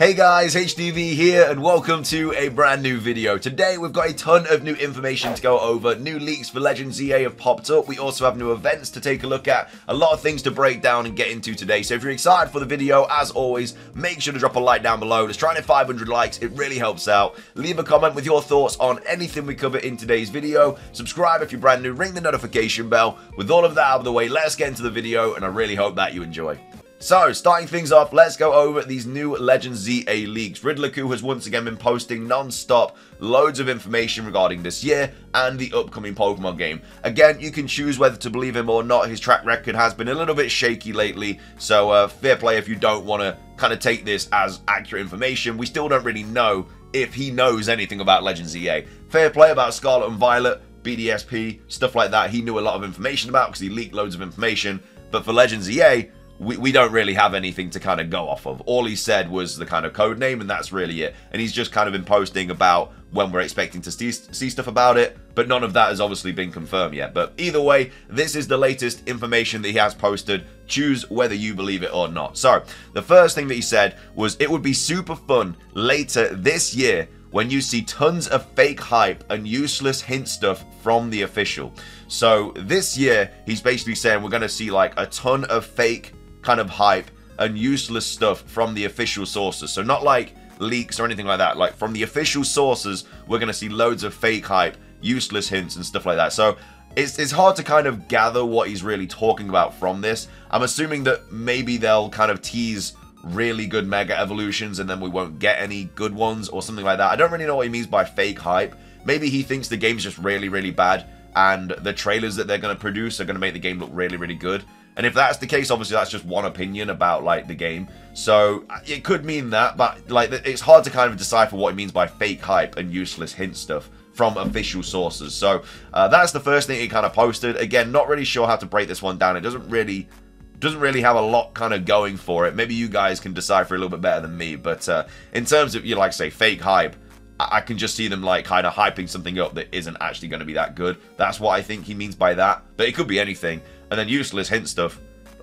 Hey guys, HDvee here and welcome to a brand new video. Today we've got a ton of new information to go over. New leaks for Legends EA have popped up. We also have new events to take a look at. A lot of things to break down and get into today. So if you're excited for the video, as always, make sure to drop a like down below. Let's try and hit 500 likes. It really helps out. Leave a comment with your thoughts on anything we cover in today's video. Subscribe if you're brand new. Ring the notification bell. With all of that out of the way, let's get into the video and I really hope that you enjoy. So, starting things off, let's go over these new Legends EA leaks. Riddlerku has once again been posting non-stop loads of information regarding this year and the upcoming Pokemon game. Again, you can choose whether to believe him or not. His track record has been a little bit shaky lately, so fair play if you don't want to kind of take this as accurate information. We still don't really know if he knows anything about Legends EA. Fair play about Scarlet and Violet, BDSP, stuff like that. He knew a lot of information about because he leaked loads of information, but for Legends EA, we don't really have anything to kind of go off of. All he said was the kind of code name, and that's really it. And he's just kind of been posting about when we're expecting to see stuff about it, but none of that has obviously been confirmed yet. But either way, this is the latest information that he has posted. Choose whether you believe it or not. So, the first thing that he said was, it would be super fun later this year when you see tons of fake hype and useless hint stuff from the official. So, this year, he's basically saying we're going to see like a ton of fake kind of hype and useless stuff from the official sources. So not like leaks or anything like that. Like from the official sources, we're going to see loads of fake hype, useless hints and stuff like that. So it's hard to kind of gather what he's really talking about from this. I'm assuming that maybe they'll kind of tease really good Mega Evolutions and then we won't get any good ones or something like that. I don't really know what he means by fake hype. Maybe he thinks the game's just really, really bad and the trailers that they're going to produce are going to make the game look really, really good. And if that's the case, obviously that's just one opinion about like the game. So it could mean that, but like it's hard to kind of decipher what it means by fake hype and useless hint stuff from official sources. So that's the first thing he kind of posted. Again, not really sure how to break this one down. It doesn't really have a lot kind of going for it. Maybe you guys can decipher a little bit better than me. But in terms of, you know, like say fake hype, I can just see them like kind of hyping something up that isn't actually going to be that good. That's what I think he means by that. But it could be anything. And then useless hint stuff,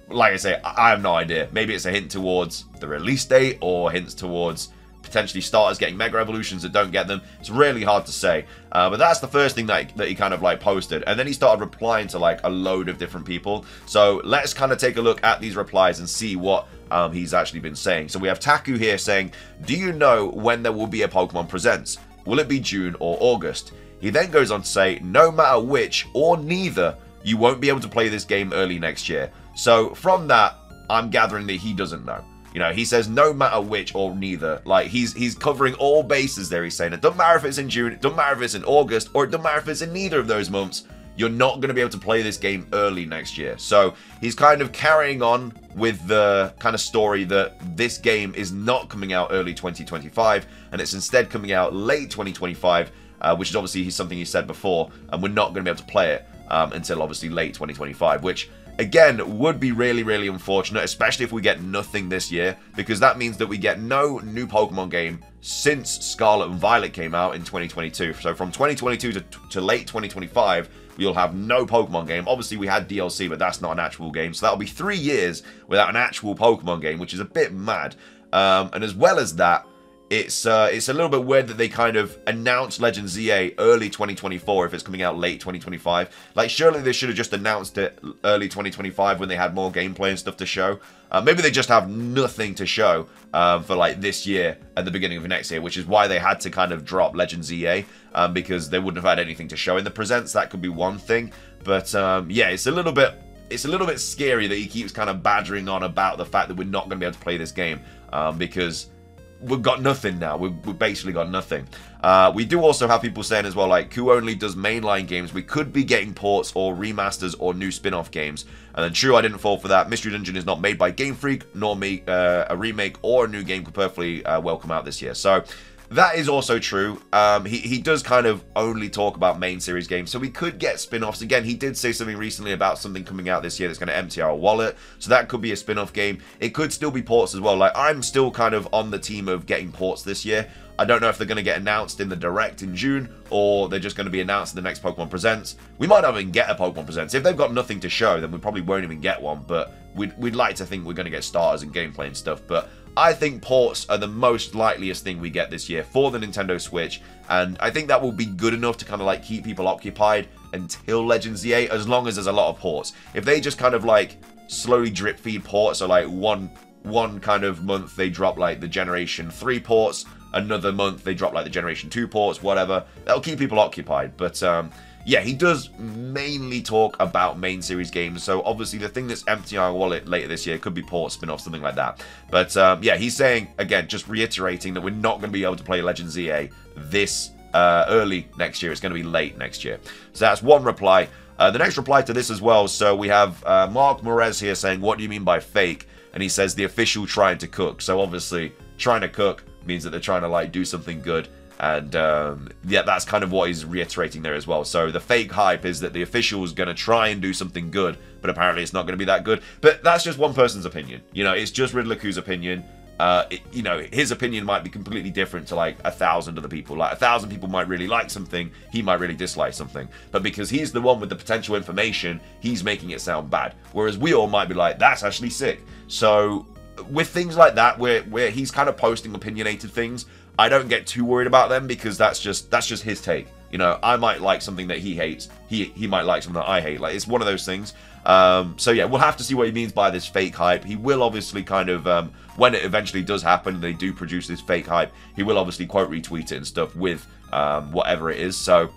like I say, I have no idea. Maybe it's a hint towards the release date or hints towards potentially starters getting Mega Evolutions that don't get them. It's really hard to say. But that's the first thing that he kind of like posted. And then he started replying to like a load of different people. So let's kind of take a look at these replies and see what he's actually been saying. So we have Taku here saying, do you know when there will be a Pokemon Presents? Will it be June or August? He then goes on to say, no matter which or neither, you won't be able to play this game early next year. So from that, I'm gathering that he doesn't know. You know, he says no matter which or neither. Like he's covering all bases there. He's saying it doesn't matter if it's in June, it doesn't matter if it's in August, or it doesn't matter if it's in neither of those months. You're not going to be able to play this game early next year. So he's kind of carrying on with the kind of story that this game is not coming out early 2025 and it's instead coming out late 2025, which is obviously something he said before, and we're not going to be able to play it until obviously late 2025, which again would be really, really unfortunate, especially if we get nothing this year, because that means that we get no new Pokemon game since Scarlet and Violet came out in 2022. So from 2022 to late 2025, we'll have no Pokemon game. Obviously, we had DLC, but that's not an actual game. So that'll be 3 years without an actual Pokemon game, which is a bit mad. And as well as that, it's a little bit weird that they kind of announced Legends EA early 2024 if it's coming out late 2025. Like, surely they should have just announced it early 2025 when they had more gameplay and stuff to show. Maybe they just have nothing to show for like this year and the beginning of next year, which is why they had to kind of drop Legends EA because they wouldn't have had anything to show in the presents. That could be one thing, but yeah, it's a little bit scary that he keeps kind of badgering on about the fact that we're not going to be able to play this game because we've got nothing now. We've basically got nothing. We do also have people saying as well, like, Ku only does mainline games. We could be getting ports or remasters or new spin-off games. And then true, I didn't fall for that. Mystery Dungeon is not made by Game Freak, nor me. A remake or a new game could perfectly well come out this year. So that is also true. He does kind of only talk about main series games, so we could get spin-offs. Again, he did say something recently about something coming out this year that's going to empty our wallet, so that could be a spin-off game. It could still be ports as well. Like, I'm still kind of on the team of getting ports this year. I don't know if they're going to get announced in the Direct in June, or they're just going to be announced in the next Pokemon Presents. We might not even get a Pokemon Presents. If they've got nothing to show, then we probably won't even get one, but we'd like to think we're going to get starters and gameplay and stuff. But I think ports are the most likeliest thing we get this year for the Nintendo Switch, and I think that will be good enough to kind of like keep people occupied until Legends ZA, as long as there's a lot of ports. If they just kind of like slowly drip feed ports, so like one kind of month they drop like the Generation 3 ports, another month they drop like the Generation 2 ports, whatever, that'll keep people occupied. But yeah, he does mainly talk about main series games, so obviously the thing that's emptying our wallet later this year could be port spin-off, something like that. But yeah, he's saying, again, just reiterating that we're not going to be able to play Legends ZA this early next year. It's going to be late next year. So that's one reply. The next reply to this as well, so we have Mark Morez here saying, what do you mean by fake? And he says, the official trying to cook. So obviously, trying to cook means that they're trying to like do something good. And yeah, that's kind of what he's reiterating there as well. So the fake hype is that the official is going to try and do something good, but apparently it's not going to be that good. But that's just one person's opinion. You know, it's just Riddler-Q's opinion. You know, his opinion might be completely different to like 1,000 other people. Like 1,000 people might really like something, he might really dislike something. But because he's the one with the potential information, he's making it sound bad. Whereas we all might be like, that's actually sick. So with things like that, where he's kind of posting opinionated things, I don't get too worried about them, because that's just his take. You know, I might like something that he hates. He might like something that I hate. Like, it's one of those things. So yeah, we'll have to see what he means by this fake hype. He will obviously kind of, when it eventually does happen, they do produce this fake hype, he will obviously quote retweet it and stuff with whatever it is. So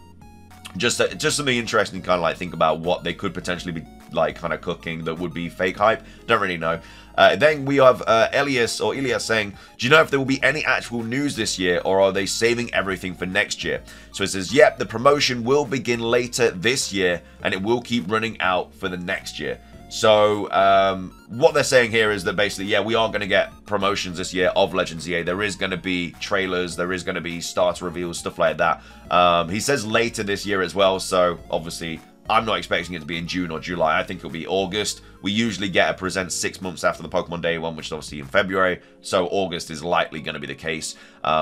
just something interesting to kind of like think about what they could potentially be like kind of cooking that would be fake hype. Don't really know. Then we have Elias saying, do you know if there will be any actual news this year, or are they saving everything for next year? So it says, yep, the promotion will begin later this year, and it will keep running out for the next year. So what they're saying here is that basically, yeah, we are going to get promotions this year of Legends ZA. There is going to be trailers, there is going to be starter reveals, stuff like that. He says later this year as well, so obviously I'm not expecting it to be in June or July. I think it'll be August. We usually get a present 6 months after the Pokemon Day one, which is obviously in February. So August is likely going to be the case,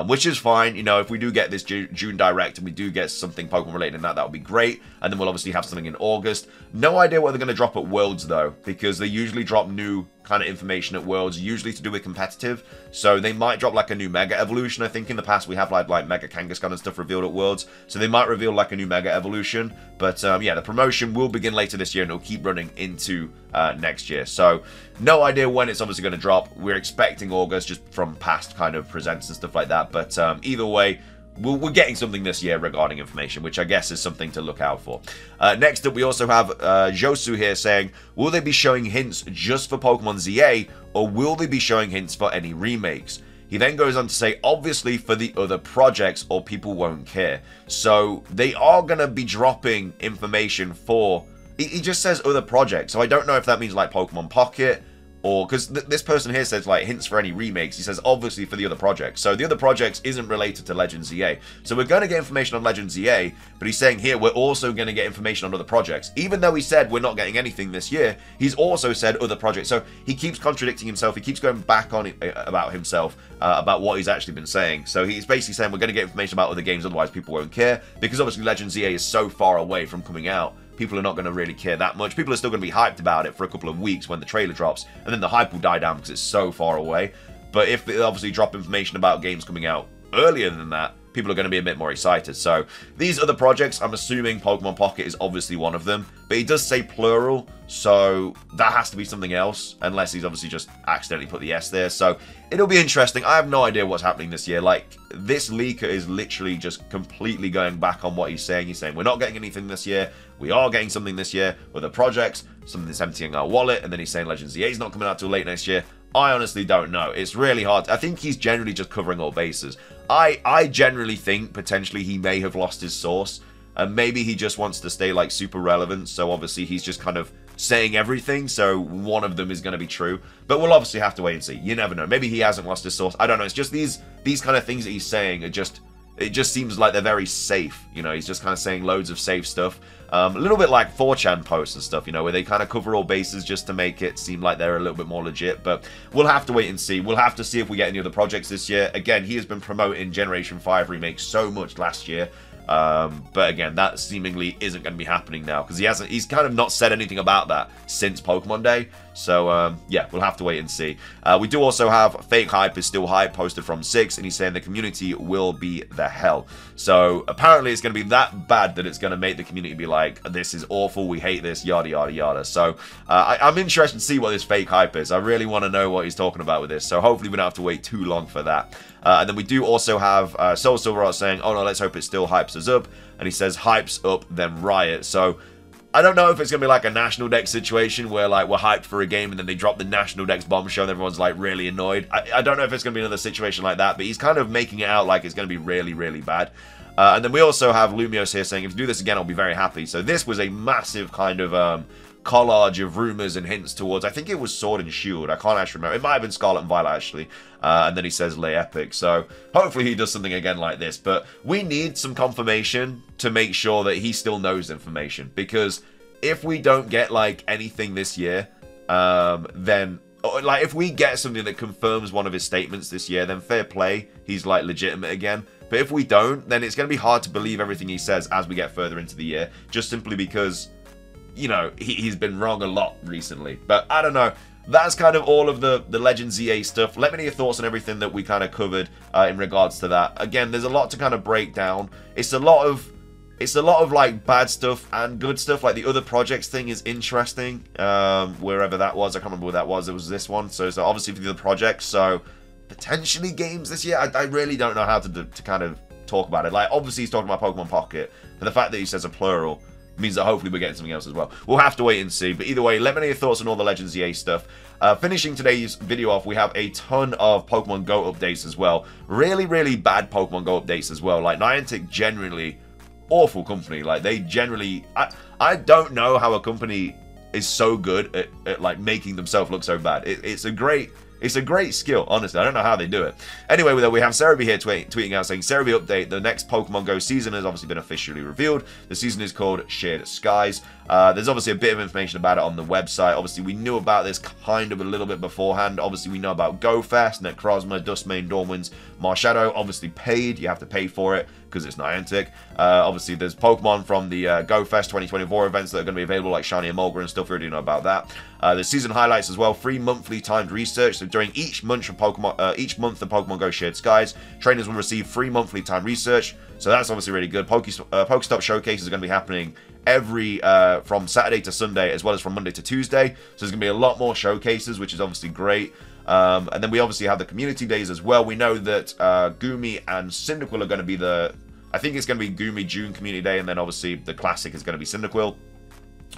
which is fine. You know, if we do get this June Direct and we do get something Pokemon related in that, that would be great. And then we'll obviously have something in August. No idea what they're going to drop at Worlds, though, because they usually drop new kind of information at Worlds, usually to do with competitive. So they might drop like a new Mega Evolution. I think in the past we have like Mega Kangaskhan and stuff revealed at Worlds. So they might reveal like a new Mega Evolution. But yeah, the promotion will begin later this year and it'll keep running into next year. So no idea when it's obviously going to drop. We're expecting August just from past kind of presents and stuff like that. But either way, we're getting something this year regarding information, which I guess is something to look out for. Next up, we also have Josu here saying, will they be showing hints just for Pokemon ZA, or will they be showing hints for any remakes? He then goes on to say, obviously for the other projects, or people won't care. So they are going to be dropping information for... He just says other projects, so I don't know if that means like Pokemon Pocket, or because this person here says like hints for any remakes. He says obviously for the other projects. So the other projects isn't related to Legends ZA. So we're going to get information on Legends ZA, but he's saying here we're also going to get information on other projects. Even though he said we're not getting anything this year, he's also said other projects. So he keeps contradicting himself. He keeps going back on it about himself, about what he's actually been saying. So he's basically saying we're going to get information about other games, otherwise people won't care. Because obviously Legends ZA is so far away from coming out, people are not going to really care that much. People are still going to be hyped about it for a couple of weeks when the trailer drops, and then the hype will die down because it's so far away. But if they obviously drop information about games coming out earlier than that, people are going to be a bit more excited. So these other projects, I'm assuming Pokemon Pocket is obviously one of them, but he does say plural, so that has to be something else, unless he's obviously just accidentally put the S there. So it'll be interesting. I have no idea what's happening this year. Like, this leaker is literally just completely going back on what he's saying. He's saying we're not getting anything this year, we are getting something this year, other projects, something that's emptying our wallet, and then he's saying Legends ZA is not coming out till late next year. I honestly don't know. It's really hard. I think he's generally just covering all bases. I generally think potentially he may have lost his source, and maybe he just wants to stay like super relevant, so obviously he's just kind of saying everything, so one of them is going to be true. But we'll obviously have to wait and see. You never know. Maybe he hasn't lost his source. I don't know. It's just these kind of things that he's saying are just... It just seems like they're very safe, you know, he's just kind of saying loads of safe stuff. A little bit like 4chan posts and stuff, you know, where they kind of cover all bases just to make it seem like they're a little bit more legit. But we'll have to wait and see. We'll have to see if we get any other projects this year. Again, he has been promoting Generation 5 remakes so much last year. But again, that seemingly isn't going to be happening now because he's kind of not said anything about that since Pokemon Day. So yeah, we'll have to wait and see. We do also have fake hype is still hype posted from 6, and he's saying the community will be the hell. So apparently it's going to be that bad that it's going to make the community be like, this is awful, we hate this, yada yada yada. So I'm interested to see what this fake hype is. I really want to know what he's talking about with this. So hopefully we don't have to wait too long for that. And then we do also have Soul Silverheart saying, oh no, let's hope it still hypes us up. And he says, hypes up, then riot. So I don't know if it's going to be like a National Dex situation where like we're hyped for a game and then they drop the National Dex bombshell and everyone's like really annoyed. I don't know if it's going to be another situation like that, but he's kind of making it out like it's going to be really, really bad. And then we also have Lumiose here saying, if you do this again, I'll be very happy. So this was a massive kind of collage of rumors and hints towards, I think it was Sword and Shield, I can't actually remember, it might have been Scarlet and Violet actually, and then he says Lay Epic, so hopefully he does something again like this, but we need some confirmation to make sure that he still knows information, because if we don't get like anything this year, then like if we get something that confirms one of his statements this year, then fair play, he's like legitimate again. But if we don't, then it's going to be hard to believe everything he says as we get further into the year, just simply because, you know, he's been wrong a lot recently. But I don't know. That's kind of all of the Legends EA stuff. Let me know your thoughts on everything that we kind of covered in regards to that. Again, there's a lot to kind of break down. It's a lot of like bad stuff and good stuff. Like the other projects thing is interesting. Wherever that was, I can't remember where that was. It was this one. So obviously for the other projects. So potentially games this year. I really don't know how to kind of talk about it. Like obviously he's talking about Pokemon Pocket, but the fact that he says a plural means that hopefully we're getting something else as well. We'll have to wait and see. But either way, let me know your thoughts on all the Legends EA stuff. Finishing today's video off, we have a ton of Pokemon Go updates as well. Really, really bad Pokemon Go updates as well. Like Niantic generally awful company. Like they generally, I don't know how a company is so good at like making themselves look so bad. It's a great skill, honestly. I don't know how they do it. Anyway, we have HDvee here tweeting out saying, HDvee update, the next Pokemon Go season has obviously been officially revealed. The season is called Shared Skies. There's obviously a bit of information about it on the website. Obviously, we knew about this kind of a little bit beforehand. Obviously, we know about GoFest, Necrozma, Dustmane, Dormwinds, Marshadow. Obviously paid. You have to pay for it because it's Niantic. Obviously, there's Pokemon from the GoFest 2024 events that are going to be available, like Shiny and Mulgra and stuff. We already know about that. The season highlights as well, free monthly timed research. So during each month of Pokemon Go Shared Skies, trainers will receive free monthly timed research. So that's obviously really good. Pokestop showcases are going to be happening from Saturday to Sunday, as well as from Monday to Tuesday. So there's going to be a lot more showcases, which is obviously great. And then we obviously have the community days as well. We know that Gumi and Cyndaquil are going to be I think it's going to be Gumi June Community Day, and then obviously the Classic is going to be Cyndaquil.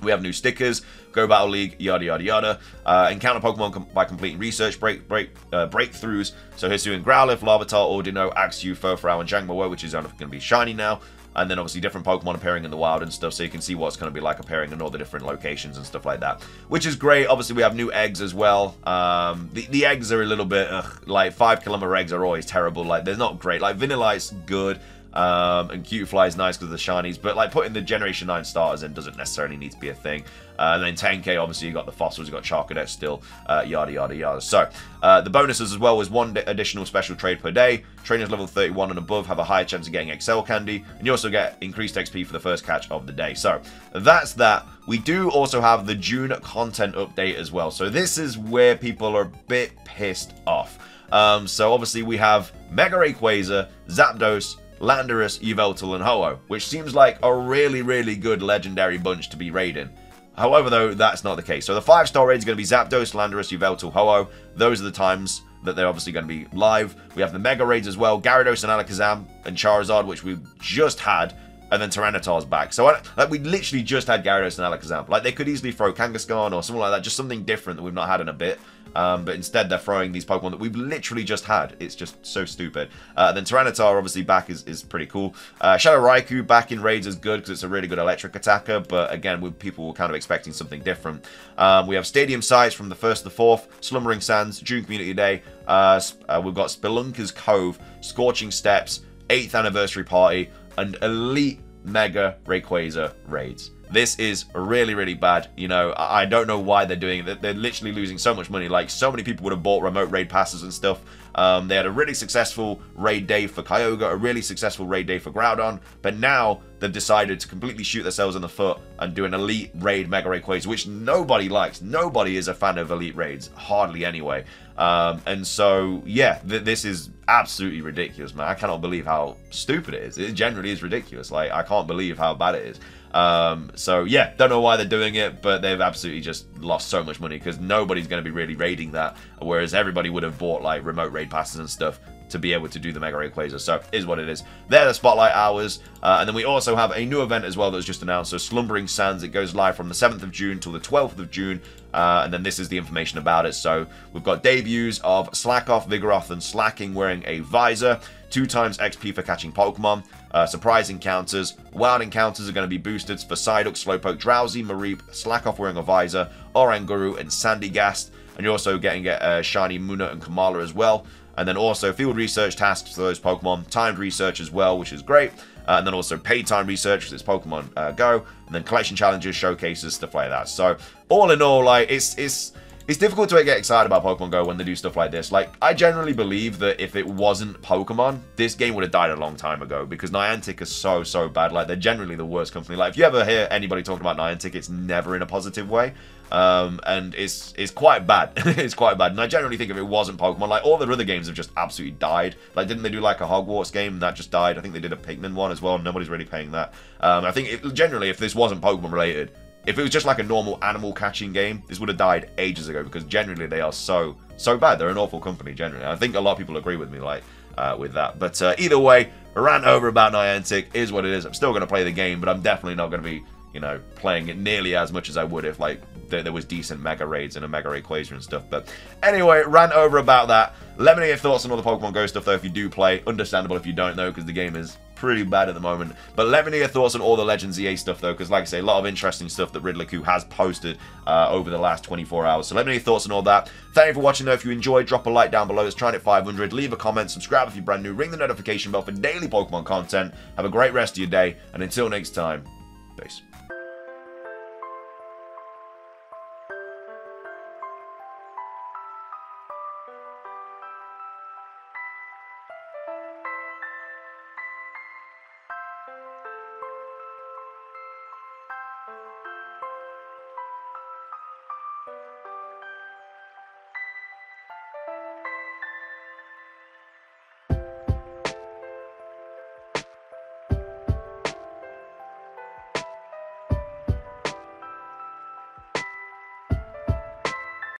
We have new stickers, Go Battle League, yada yada yada. Encounter Pokemon by completing research breakthroughs. So here's doing Growlithe, Larvitar, Ordino, Axew, Furfrou, and Jangmo-o, which is going to be shiny now. And then obviously different Pokemon appearing in the wild and stuff, so you can see what's going to be like appearing in all the different locations and stuff like that, which is great. Obviously we have new eggs as well. The eggs are a little bit like 5km eggs are always terrible. Like they're not great. Like Vanillite's good. And Cutiefly is nice because of the shinies, but like putting the Generation 9 starters in doesn't necessarily need to be a thing. And then 10k, obviously you got the fossils, you got Charcadet still, yada yada yada. So the bonuses as well was 1 additional special trade per day. Trainers level 31 and above have a higher chance of getting Excel Candy, and you also get increased XP for the first catch of the day. So that's that. We do also have the June content update as well. So this is where people are a bit pissed off. So obviously we have Mega Rayquaza, Zapdos, Landorus, Yveltal, and Ho-Oh, which seems like a really, really good legendary bunch to be raiding. However, though, that's not the case. So the 5-star raids are going to be Zapdos, Landorus, Yveltal, Ho-Oh. Those are the times that they're obviously going to be live. We have the Mega raids as well, Gyarados and Alakazam and Charizard, which we've just had, and then Tyranitar's back. So like we literally just had Gyarados and Alakazam. Like they could easily throw Kangaskhan or something like that, just something different that we've not had in a bit. But instead they're throwing these Pokemon that we've literally just had. It's just so stupid. Then Tyranitar obviously back is pretty cool. Shadow Raikou back in raids is good because it's a really good electric attacker. But again, people were kind of expecting something different. We have Stadium Sites from the 1st to the 4th. Slumbering Sands, June Community Day. We've got Spelunker's Cove, Scorching Steps, 8th Anniversary Party, and Elite Mega Rayquaza raids. This is really, really bad. You know, I don't know why they're doing it. They're literally losing so much money. Like, so many people would have bought remote raid passes and stuff. They had a really successful raid day for Kyogre, a really successful raid day for Groudon, but now they've decided to completely shoot themselves in the foot and do an elite raid Mega Rayquaza, which nobody likes. Nobody is a fan of elite raids, hardly anyway. And so, yeah, this is absolutely ridiculous, man. I cannot believe how stupid it is. It generally is ridiculous. Like, I can't believe how bad it is. So yeah, don't know why they're doing it, but they've absolutely just lost so much money because nobody's going to be really raiding that, whereas everybody would have bought like remote raid passes and stuff to be able to do the Mega Rayquaza. So is what it is. They're the spotlight hours, and then we also have a new event as well that was just announced. So Slumbering Sands, it goes live from the 7th of June till the 12th of June, and then this is the information about it. So we've got debuts of Slackoff, Vigoroth, and Slacking wearing a visor, 2 times XP for catching Pokemon, surprise encounters, wild encounters are going to be boosted for Psyduck, Slowpoke, Drowsy, Mareep, Slackoff wearing a visor, Oranguru, and Sandygast, and you're also getting shiny Munna and Kamala as well. And then also field research tasks for those Pokemon, timed research as well, which is great. And then also paid time research because it's Pokemon Go. And then collection challenges, showcases, stuff like that. So all in all, like it's difficult to get excited about Pokemon Go when they do stuff like this. Like, I generally believe that if it wasn't Pokemon, this game would have died a long time ago because Niantic is so bad. Like, they're generally the worst company. Like, if you ever hear anybody talking about Niantic, it's never in a positive way. And it's quite bad. It's quite bad. And I generally think if it wasn't Pokemon, like, all their other games have just absolutely died. Like, didn't they do, like, a Hogwarts game? That just died. I think they did a Pikmin one as well. Nobody's really paying that. I think, generally, if this wasn't Pokemon related, if it was just like a normal animal catching game, this would have died ages ago because generally they are so bad. They're an awful company generally. I think a lot of people agree with me like with that. But either way, a rant over about Niantic is what it is. I'm still going to play the game, but I'm definitely not going to be, you know, playing it nearly as much as I would if like there was decent Mega Raids and a Mega Rayquaza and stuff. But anyway, rant over about that. Let me know your thoughts on all the Pokemon Go stuff though if you do play. Understandable if you don't though because the game is pretty bad at the moment. But let me know your thoughts on all the Legends EA stuff though, because like I say, a lot of interesting stuff that Riddler has posted over the last 24 hours. So let me know your thoughts on all that. Thank you for watching though. If you enjoyed, drop a like down below. Let's try and hit 500. Leave a comment, subscribe if you're brand new, ring the notification bell for daily Pokemon content. Have a great rest of your day, and until next time, peace.